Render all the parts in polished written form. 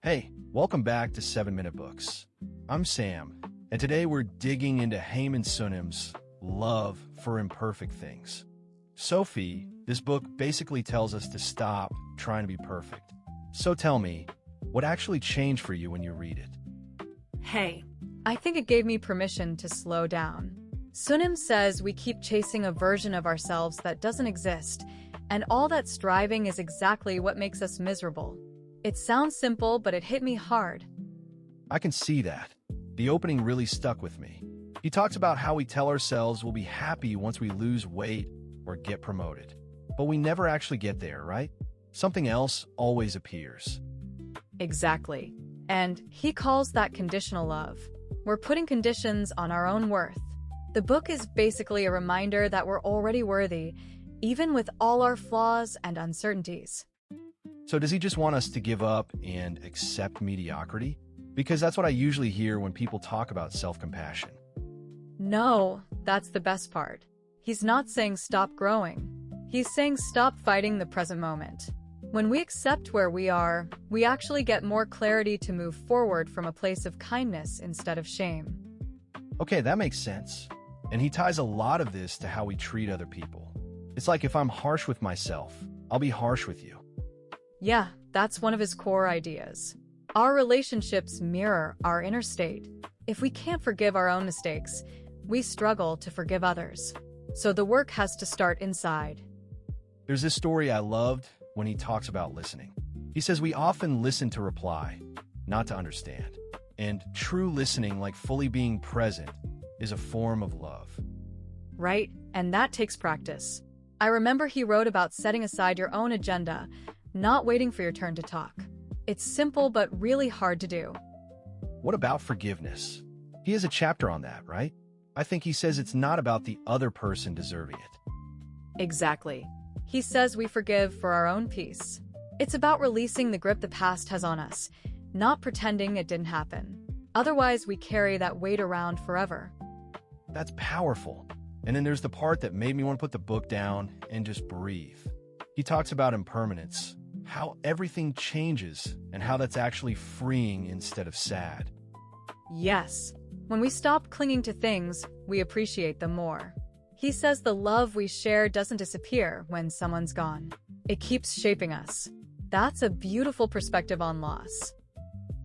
Hey, welcome back to 7-Minute Books. I'm Sam, and today we're digging into Haemin Sunim's Love for Imperfect Things. Sophie, this book basically tells us to stop trying to be perfect. So tell me, what actually changed for you when you read it? Hey, I think it gave me permission to slow down. Sunim says we keep chasing a version of ourselves that doesn't exist, and all that striving is exactly what makes us miserable. It sounds simple, but it hit me hard. I can see that. The opening really stuck with me. He talks about how we tell ourselves we'll be happy once we lose weight or get promoted. But we never actually get there, right? Something else always appears. Exactly. And he calls that conditional love. We're putting conditions on our own worth. The book is basically a reminder that we're already worthy, even with all our flaws and uncertainties. So does he just want us to give up and accept mediocrity? Because that's what I usually hear when people talk about self-compassion. No, that's the best part. He's not saying stop growing. He's saying stop fighting the present moment. When we accept where we are, we actually get more clarity to move forward from a place of kindness instead of shame. Okay, that makes sense. And he ties a lot of this to how we treat other people. It's like if I'm harsh with myself, I'll be harsh with you. Yeah, that's one of his core ideas. Our relationships mirror our inner state. If we can't forgive our own mistakes, we struggle to forgive others. So the work has to start inside. There's this story I loved when he talks about listening. He says we often listen to reply, not to understand. And true listening, like fully being present, is a form of love. Right, and that takes practice. I remember he wrote about setting aside your own agenda, not waiting for your turn to talk. It's simple but really hard to do. What about forgiveness? He has a chapter on that, right? I think he says it's not about the other person deserving it. Exactly. He says we forgive for our own peace. It's about releasing the grip the past has on us, not pretending it didn't happen. Otherwise, we carry that weight around forever. That's powerful. And then there's the part that made me want to put the book down and just breathe. He talks about impermanence, how everything changes, and how that's actually freeing instead of sad. Yes. When we stop clinging to things, we appreciate them more. He says the love we share doesn't disappear when someone's gone. It keeps shaping us. That's a beautiful perspective on loss.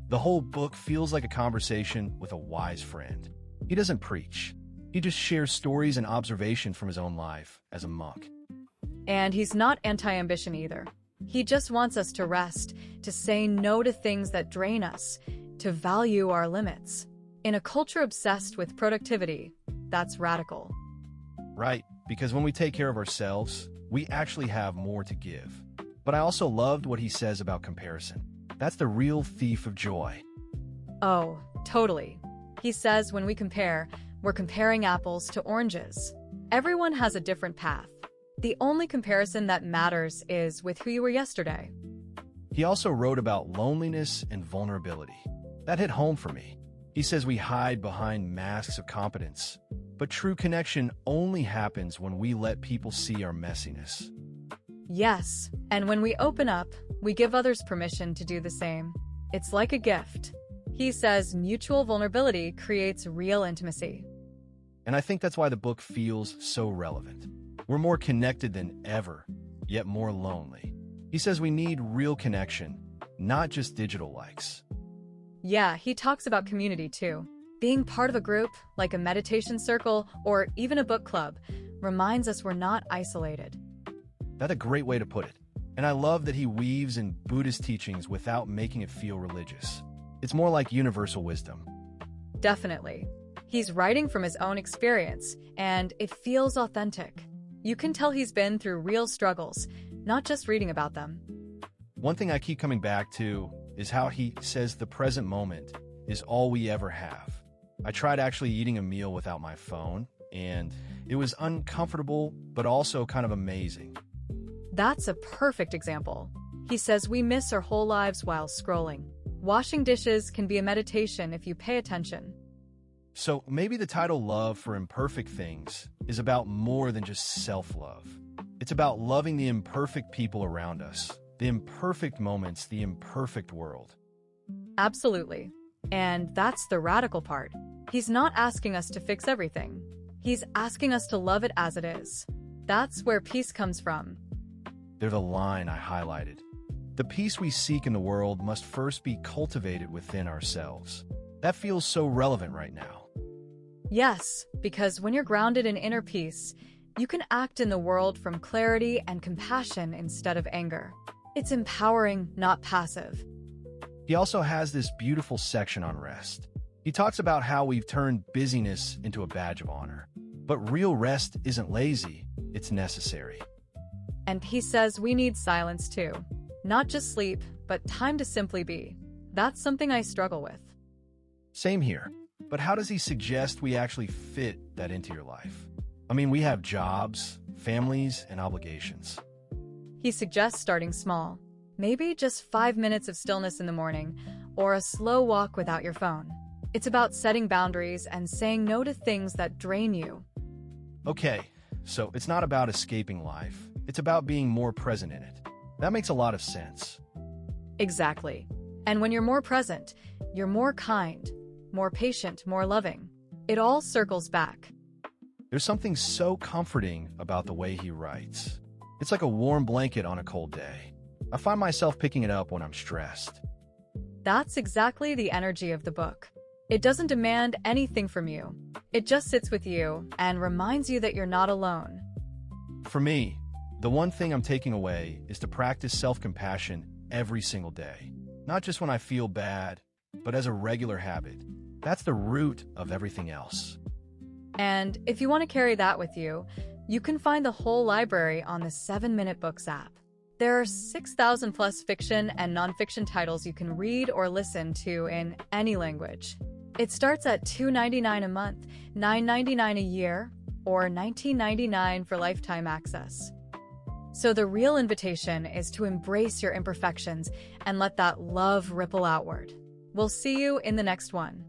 The whole book feels like a conversation with a wise friend. He doesn't preach. He just shares stories and observation from his own life as a monk. And he's not anti-ambition either. He just wants us to rest, to say no to things that drain us, to value our limits. In a culture obsessed with productivity, that's radical. Right, because when we take care of ourselves, we actually have more to give. But I also loved what he says about comparison. That's the real thief of joy. Oh, totally. He says when we compare, we're comparing apples to oranges. Everyone has a different path. The only comparison that matters is with who you were yesterday. He also wrote about loneliness and vulnerability. That hit home for me. He says we hide behind masks of competence, but true connection only happens when we let people see our messiness. Yes, and when we open up, we give others permission to do the same. It's like a gift. He says mutual vulnerability creates real intimacy. And I think that's why the book feels so relevant. We're more connected than ever, yet more lonely. He says we need real connection, not just digital likes. Yeah, he talks about community too. Being part of a group, like a meditation circle or even a book club, reminds us we're not isolated. That's a great way to put it. And I love that he weaves in Buddhist teachings without making it feel religious. It's more like universal wisdom. Definitely. He's writing from his own experience, and it feels authentic. You can tell he's been through real struggles, not just reading about them. One thing I keep coming back to is how he says the present moment is all we ever have. I tried actually eating a meal without my phone, and it was uncomfortable, but also kind of amazing. That's a perfect example. He says we miss our whole lives while scrolling. Washing dishes can be a meditation if you pay attention. So maybe the title Love for Imperfect Things is about more than just self-love. It's about loving the imperfect people around us, the imperfect moments, the imperfect world. Absolutely. And that's the radical part. He's not asking us to fix everything. He's asking us to love it as it is. That's where peace comes from. They're the line I highlighted. The peace we seek in the world must first be cultivated within ourselves. That feels so relevant right now. Yes, because when you're grounded in inner peace, you can act in the world from clarity and compassion instead of anger. It's empowering, not passive. He also has this beautiful section on rest. He talks about how we've turned busyness into a badge of honor. But real rest isn't lazy, it's necessary. And he says we need silence too. Not just sleep, but time to simply be. That's something I struggle with. Same here. But how does he suggest we actually fit that into your life? I mean, we have jobs, families, and obligations. He suggests starting small. Maybe just 5 minutes of stillness in the morning, or a slow walk without your phone. It's about setting boundaries and saying no to things that drain you. Okay, so it's not about escaping life. It's about being more present in it. That makes a lot of sense. Exactly. And when you're more present, you're more kind, more patient, more loving. It all circles back. There's something so comforting about the way he writes. It's like a warm blanket on a cold day. I find myself picking it up when I'm stressed. That's exactly the energy of the book. It doesn't demand anything from you. It just sits with you and reminds you that you're not alone. For me, the one thing I'm taking away is to practice self-compassion every single day. Not just when I feel bad, but as a regular habit. That's the root of everything else. And if you want to carry that with you, you can find the whole library on the 7-Minute Books app. There are 6,000 plus fiction and nonfiction titles you can read or listen to in any language. It starts at $2.99 a month, $9.99 a year, or $19.99 for lifetime access. So the real invitation is to embrace your imperfections and let that love ripple outward. We'll see you in the next one.